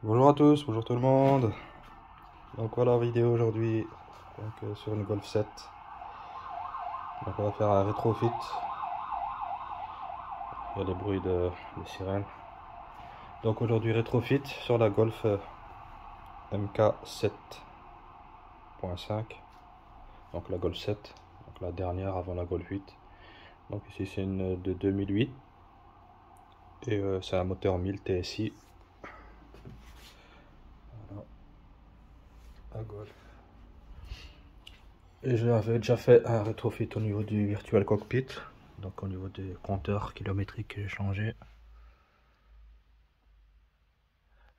Bonjour à tous, bonjour tout le monde. Donc voilà la vidéo aujourd'hui sur une Golf 7. Donc on va faire un rétrofit. Il y a des bruits de sirènes. Donc aujourd'hui rétrofit sur la Golf MK 7.5. Donc la Golf 7, donc la dernière avant la Golf 8. Donc ici c'est une de 2008 et c'est un moteur 1000 TSI. Voilà, la Golf. Et j'avais déjà fait un rétrofit au niveau du Virtual Cockpit, donc au niveau des compteurs kilométriques que j'ai changé.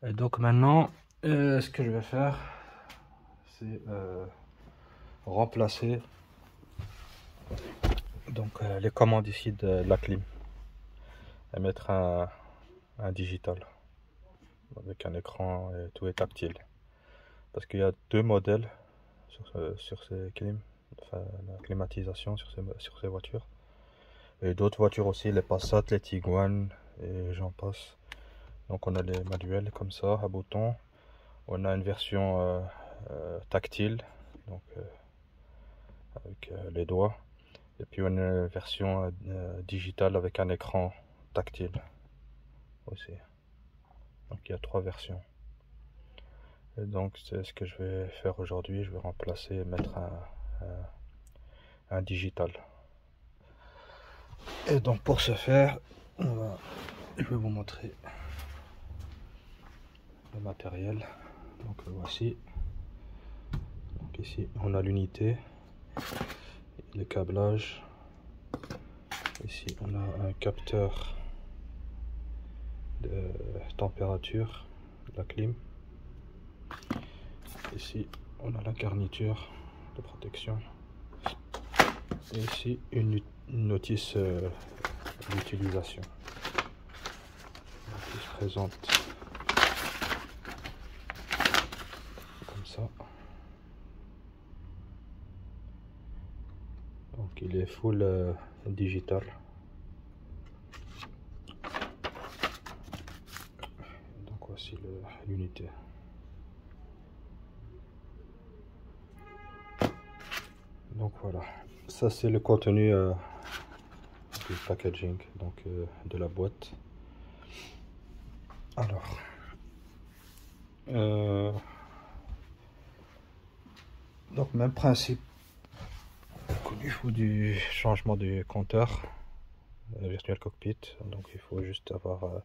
Et donc maintenant, ce que je vais faire, c'est remplacer donc les commandes ici de la clim et mettre un digital avec un écran et tout est tactile. Parce qu'il y a deux modèles sur ces clims, enfin la climatisation sur ces voitures. Et d'autres voitures aussi, les Passat, les Tiguan et j'en passe. Donc on a les manuels comme ça, à bouton. On a une version tactile, donc avec les doigts. Et puis on a une version digitale avec un écran tactile aussi. Donc il y a trois versions. Et donc c'est ce que je vais faire aujourd'hui. Je vais remplacer et mettre un digital. Et donc pour ce faire, je vais vous montrer le matériel. Donc le voici. Donc ici on a l'unité, le câblage. Ici on a un capteur de température de la clim. Ici on a la garniture de protection. Et ici une notice d'utilisation qui se présente comme ça. Donc il est full digital. Donc voici l'unité. Donc voilà, ça c'est le contenu du packaging, donc de la boîte. Alors donc même principe au niveau du changement du compteur Virtual Cockpit. Donc il faut juste avoir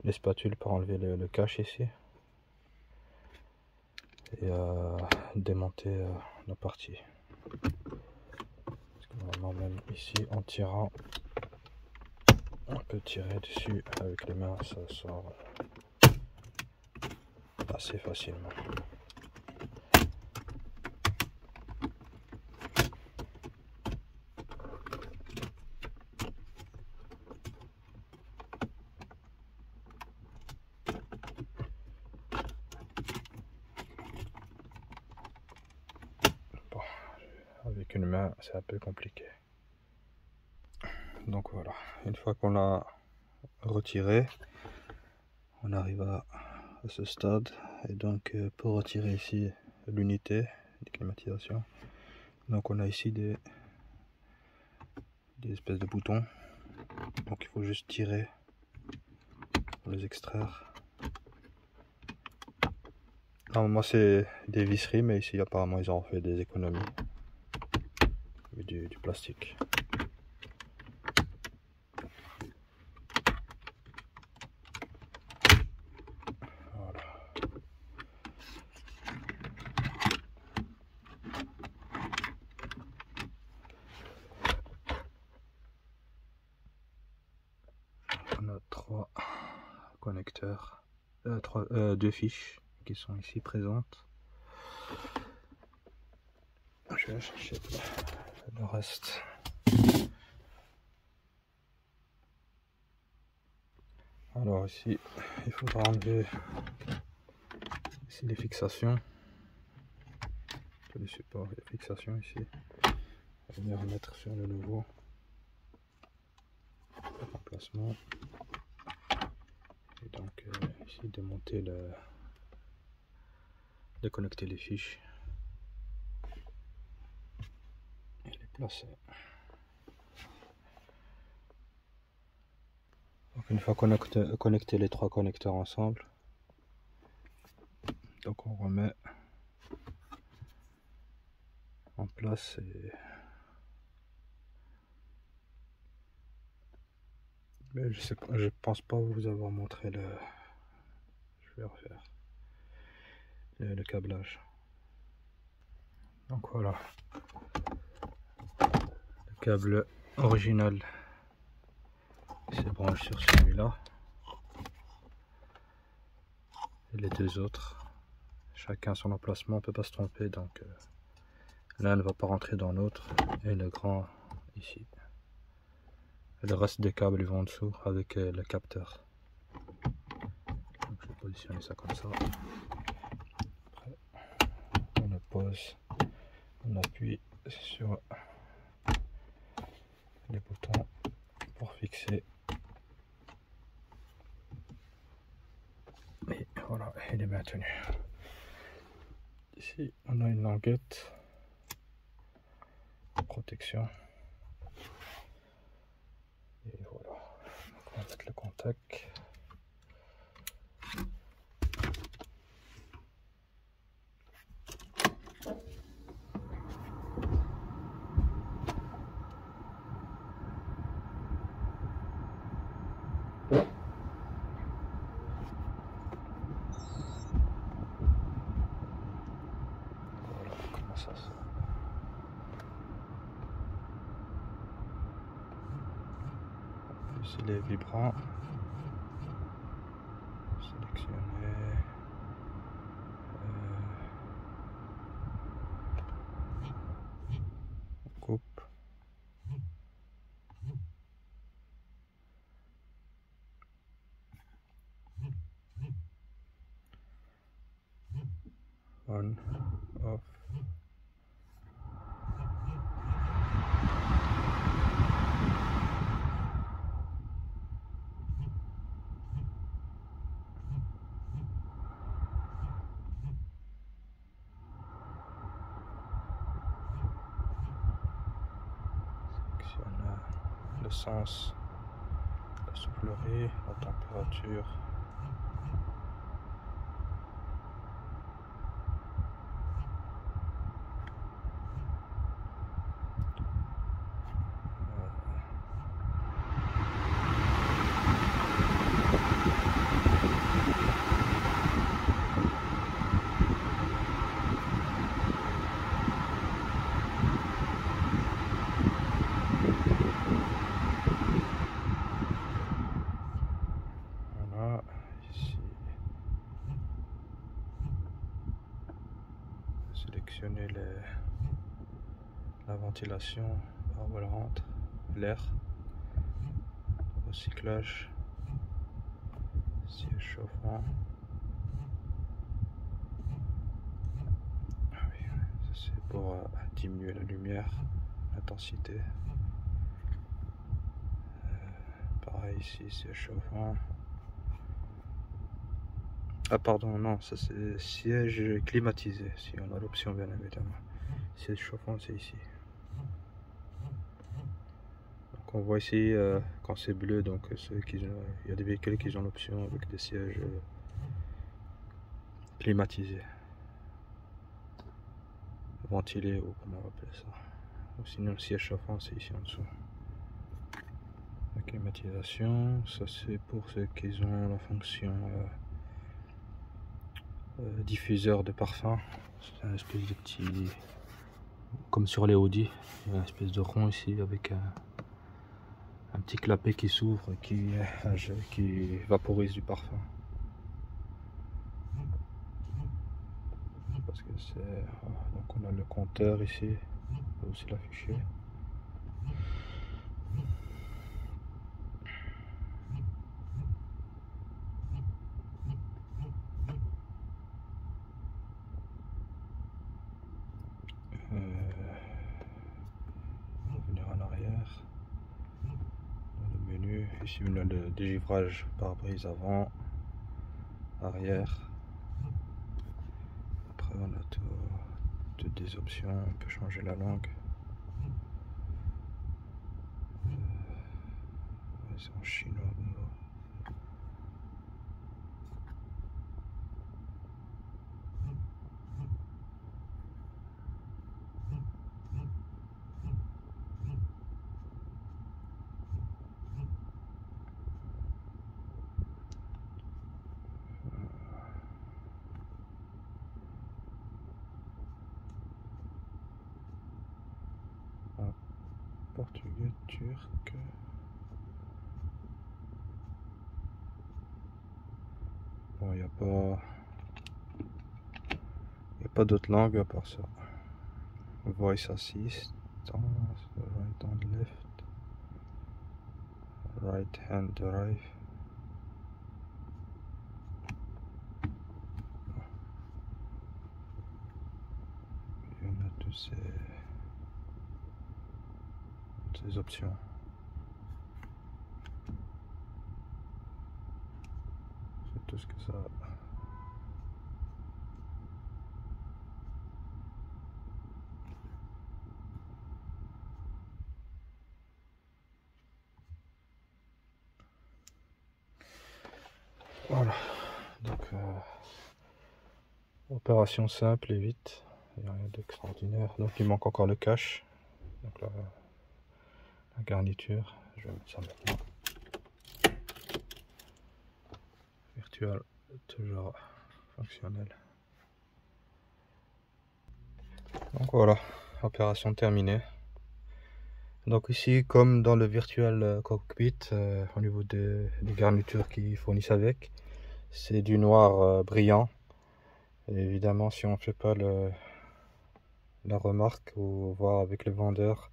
les spatules pour enlever le cache ici et démonter la partie. Parce que normalement même ici en tirant on peut tirer dessus avec les mains, ça sort assez facilement. Bon, avec une main c'est un peu compliqué. Donc voilà, une fois qu'on a retiré, on arrive à ce stade. Et donc pour retirer ici l'unité de climatisation, donc on a ici des espèces de boutons. Donc il faut juste tirer pour les extraire. Normalement c'est des visseries, mais ici apparemment ils ont fait des économies avec du plastique. Voilà. On a trois connecteurs, deux fiches qui sont ici présentes. Je vais chercher le reste. Alors ici, il faudra enlever ici les fixations, tous les supports et les fixations ici. On va les remettre sur le nouveau emplacement. Et donc ici démonter déconnecter les fiches et les placer. Donc une fois connecté les 3 connecteurs ensemble, donc on remet en place et mais je pense pas vous avoir montré je vais refaire le câblage. Donc voilà, le câble original se branche sur celui-là et les deux autres, chacun son emplacement, on peut pas se tromper, donc l'un ne va pas rentrer dans l'autre et le grand ici. Et le reste des câbles ils vont en dessous avec le capteur. Donc je vais positionner ça comme ça. Après, on le pose, on appuie sur les boutons pour fixer. Et voilà, il est maintenu. Ici, on a une languette de protection. Et voilà, donc on va mettre le contact. Voilà comment ça se... Il est vibrant. Sélectionner. On coupe. On, off. Sélectionne le sens, la soufflerie, la température. Voilà, ici. Sélectionner la ventilation par où elle rentre, l'air, recyclage, siège chauffant. Ah oui, ça c'est pour diminuer la lumière, l'intensité. Pareil ici, siège chauffant. Ah pardon, non, ça c'est siège climatisé, si on a l'option bien évidemment. Siège chauffant c'est ici. Donc on voit ici quand c'est bleu, donc il y a des véhicules qui ont l'option avec des sièges climatisés, ventilés ou comment on va appeler ça. Ou sinon le siège chauffant c'est ici en dessous. La climatisation, ça c'est pour ceux qui ont la fonction diffuseur de parfum. C'est un espèce de petit, comme sur les Audi, il y a une espèce de rond ici avec un petit clapet qui s'ouvre qui vaporise du parfum. Parce que c'est, donc on a le compteur ici, on peut aussi l'afficher. Revenir en arrière. Dans le menu, ici on a le dégivrage pare-brise avant, arrière. Après on a toutes des options, on peut changer la langue. C'est en chinois. Portugais, turc. Bon, il n'y a pas d'autres langues à part ça. Voice assist, right hand left, right hand drive. Et on a tous ces options. C'est tout ce que ça a. Voilà, donc opération simple et vite, il n'y a rien d'extraordinaire. Donc il manque encore le cache, donc la garniture, je vais mettre ça maintenant. Virtual, toujours fonctionnel. Donc voilà, opération terminée. Donc ici, comme dans le Virtual Cockpit, au niveau des garnitures qu'ils fournissent avec, c'est du noir brillant. Et évidemment, si on ne fait pas la remarque ou voir avec le vendeur,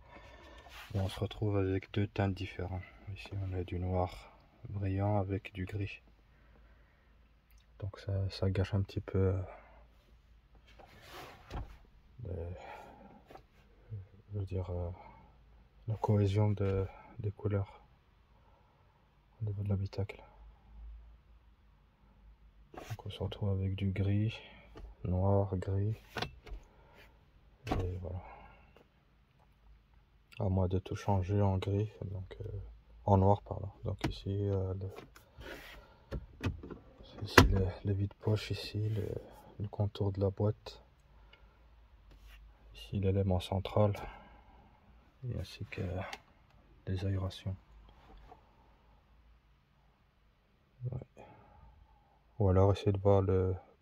on se retrouve avec deux teintes différentes. Ici, on a du noir brillant avec du gris. Donc ça gâche un petit peu je veux dire, la cohésion des couleurs au niveau de l'habitacle. Donc on se retrouve avec du gris, noir, gris, et voilà. À moins de tout changer en gris, donc en noir pardon. Donc ici, ici le vide-poche, ici le contour de la boîte, ici l'élément central, et ainsi que les aérations. Ouais. Ou alors essayer de voir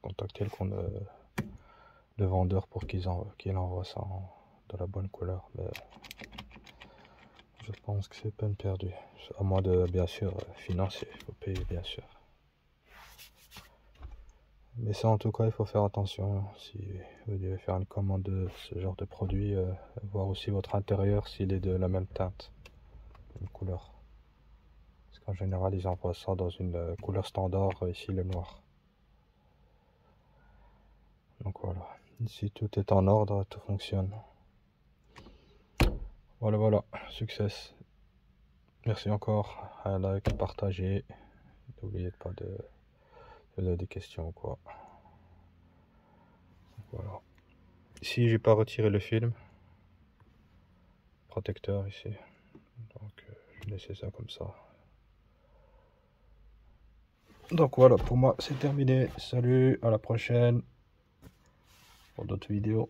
contacter le vendeur pour qu'il envoie ça dans la bonne couleur. Mais je pense que c'est peine perdue. À moins de, bien sûr, financer. Il faut payer, bien sûr. Mais ça, en tout cas, il faut faire attention. Si vous devez faire une commande de ce genre de produit, voir aussi votre intérieur s'il est de la même teinte, une couleur. Parce qu'en général, ils envoient ça dans une couleur standard, ici le noir. Donc voilà. Ici, tout est en ordre, tout fonctionne. Voilà, succès. Merci encore, un like, partagez. N'oubliez pas de poser des questions ou quoi. Voilà. Ici, j'ai pas retiré le film protecteur ici, donc je vais laisser ça comme ça. Donc voilà, pour moi c'est terminé. Salut, à la prochaine pour d'autres vidéos.